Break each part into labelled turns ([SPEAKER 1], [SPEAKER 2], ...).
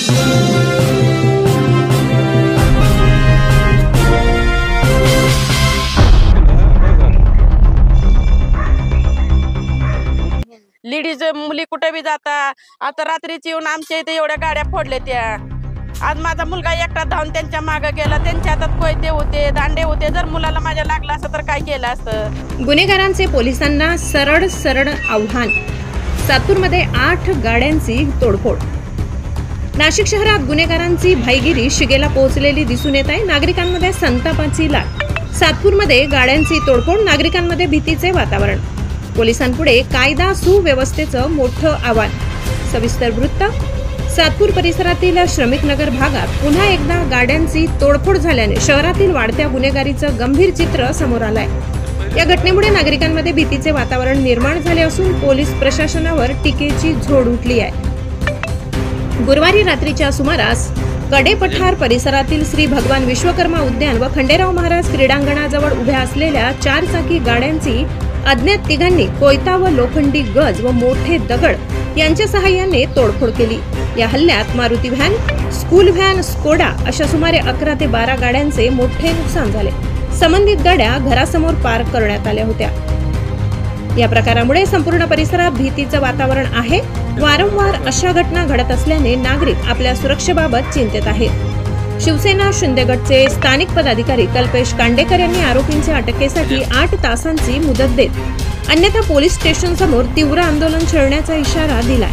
[SPEAKER 1] Ladies मुली कुठे बी जाता, आता रात्रीची येऊन आमच्या इथे एवढ्या गाड्या फोडल्या त्या। आज माझा मुलगा एकटा धावून त्यांच्या मागे गेला, त्यांच्या हातात कोयते होते, दांडे होते। जर मुलाला माझ्या लागला असतं तर काय केलं असतं।
[SPEAKER 2] गुन्हेगारांचे पोलिसांना सरळ आव्हान। सातपूरमध्ये 8 गाड्यांची तोडफोड। नाशिक शहरात गुन्हेगारांची भाईगिरी शिगेला पोहोचलेली दिसून येत आहे। नागरिकांमध्ये संतापाची लाट। सातपूरमध्ये गाड्यांची तोडफोड, नागरिकांमध्ये भीतीचे वातावरण। पोलिसांपुढे कायदा सुव्यवस्थेचं मोठं आव्हान। सविस्तर वृत्त। सातपूर परिसरातील श्रमिक नगर भागात पुन्हा एकदा गाड्यांची तोडफोड झाल्याने शहरातील वाढत्या गुन्हेगारीचं गंभीर चित्र समोर आलंय। या घटनेमुळे नागरिकांमध्ये भीतीचे वातावरण निर्माण झाले असून पोलीस प्रशासनावर टीकेची झोड उठली आहे। गुरुवारी रात्रीच्या सुमारास कडेपठार परिसरातील श्री भगवान विश्वकर्मा उद्यान व खंडेराव महाराज क्रीडांगणाजवळ उभ्या असलेल्या 4 चाकी गाड्यांची अज्ञात तिघांनी कोयता व लोखंडी गज व मोठे दगड यांच्या सहाय्याने तोडफोड केली। या हल्ल्यात Maruti van, school van, Skoda अशा सुमारे 11 ते 12 गाड्यांचे मोठे नुकसान झाले। संबंधित गाड्या घरासमोर पार्क करण्यात आल्या होत्या। या प्रकारामुळे संपूर्ण परिसरात भीतीचं वातावरण आहे। वारंवार अशा घटना घडत असल्याने नागरिक आपल्या सुरक्षेबाबत चिंतित आहेत। शिवसेना शिंदे गटचे स्थानिक पदाधिकारी कल्पेश कांडेकर यांनी आरोपींच्या अटकेसाठी 8 तासांची मुदत देत अन्यथा पोलीस स्टेशन समोर तीव्र आंदोलन छेडण्याचा इशारा दिलाय।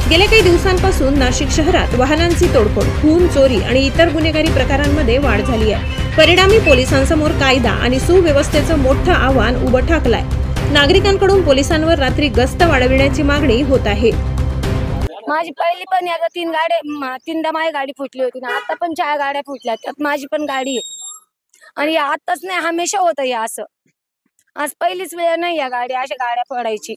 [SPEAKER 2] गेल्या काही दिवसांपासून नाशिक शहरात वाहनांची तोडफोड, खून, चोरी आणि इतर गुन्हेगारी प्रकारांमध्ये वाढ झाली आहे। परिणामी पोलिसांसमोर कायदा आणि सुव्यवस्थेचं मोठं आव्हान उभं ठाकलंय। नागरिकांकडून पोलिसांवर रात्री गस्त वाढविण्याची मागणी होत आहे।
[SPEAKER 3] माझी पहिली पण आता 3दा माझी गाडी फुटली होती ना, आता पण 4 गाड्या फुटल्या, त्यात माझी पण गाडी आहे। आणि आताच नाही, हमेशा होतं या असं। आज पहिलीच वेळ नाही या अशा गाड्या फोडायची।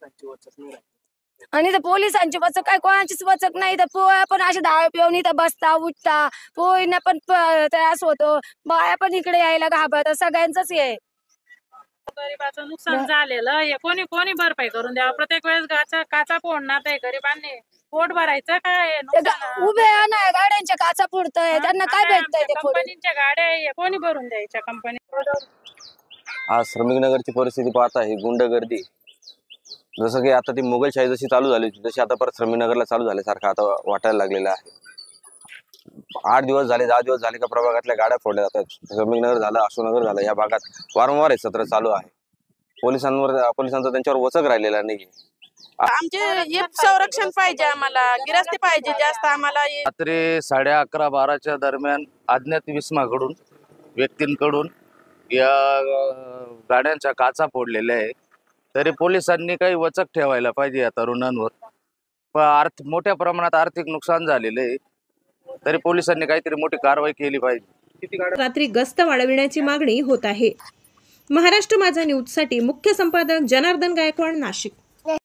[SPEAKER 3] आणि तर पोलिसांची वचक काय, कोणाचीच वचक नाही। तर पोया पण अशा दारू पिऊन इथं बसता उठता, पोयींना पण त्रास होतो, बाया पण इकडे यायला घाबरतात, सगळ्यांचंच हे
[SPEAKER 4] गरीबाचं नुकसान झालेलं हे कोणी भरपाई करून द्यावं। प्रत्येक वेळेस काचा फोडणार आहे, गरिबांनी पोट भरायचं काय?
[SPEAKER 3] उभे नाही गाड्यांच्या काचा फोडतंय, त्यांना काय भेटतंय? ते
[SPEAKER 4] कंपनीच्या गाड्या कोणी भरून द्यायच्या कंपनी?
[SPEAKER 5] आज श्रमिक नगरची परिस्थिती पाहता ही गुंडगर्दी जसं की आता ती मुघलशाही जशी चालू झाली होती तशी आता परत श्रमिक नगरला चालू झाल्यासारखं आता वाटायला लागलेलं आहे। 8 दिवस झाले, 10 दिवस झाले का प्रभागातल्या गाड्या फोडल्या जातात। श्रमिक नगर झालं, अशोकनगर झालं, या भागात वारंवार हे सत्र चालू आहे। पोलिसांचा त्यांच्यावर वचक राहिलेला नाही।
[SPEAKER 1] आमचे संरक्षण पाहिजे, आम्हाला गिरस्ती पाहिजे जास्त। आम्हाला
[SPEAKER 6] रात्री 11:30-12च्या दरम्यान अज्ञात विस्माकडून व्यक्तींकडून या गाड्यांच्या काचा फोडलेल्या आहे। तरी पोलिसांनी काही वचक ठेवायला पाहिजे या तरुणांवर। मोठ्या प्रमाणात आर्थिक नुकसान झालेले आहे, तरी पोलिसांनी काहीतरी मोठी कारवाई केली पाहिजे।
[SPEAKER 2] रात्री गस्त वाढविण्याची मागणी होत आहे। महाराष्ट्र माझा न्यूजसाठी मुख्य संपादक जनार्दन गायकवाड, नाशिक।